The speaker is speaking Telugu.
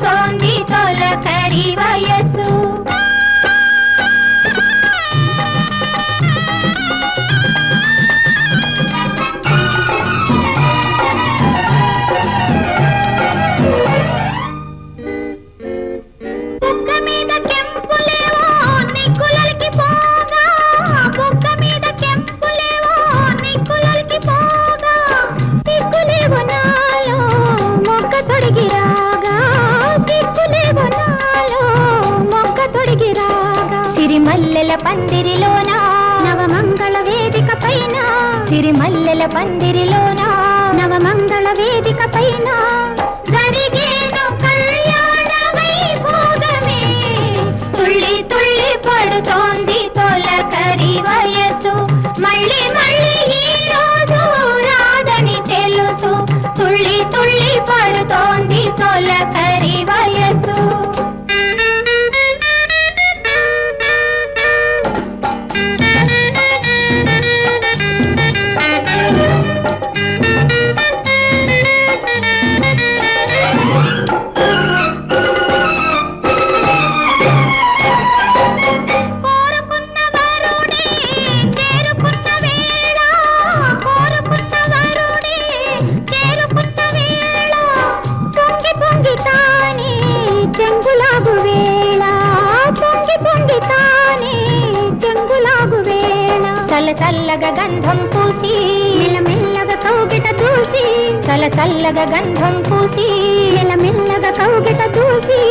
పడుతోంది తొలకరి వయసు. బుగ్గ మీద కెంపులేవో నిక్కులకి పోగా, బుగ్గ మీద కెంపులేవో నిక్కులకి పోగా, సిగ్గులేవో నాలో మొక్క తొడిగి రాగా, సిగ్గులేవో నాలో మొక్క తొడిగి రాగా. సిరిమల్లెల పందిరిలోన నవమంగళ వేదిక పైన, సిరిమల్లెల పందిరిలోన నవమంగళ వేదిక పైన జరిగేను కళ్యాణ వైభోగమే. తుళ్ళి తుళ్ళి పడుతోంది తొలకరి వయసు, మళ్ళీ మళ్ళీ ఈ రోజు రాదని తెలుసు. తుళ్ళి తుళ్ళి పడుతోంది తొలకరి వయసు. చెంగులాగు వేళ పొంగి పొంగి తానే చెంగులాగు వేళ, చల్ల చల్లగా గంధం పూసి మెల్లమెల్లగా కౌగిట చూసి, చల్ల చల్లగా గంధం పూసి మెల్లమెల్లగా కౌగిట చూసి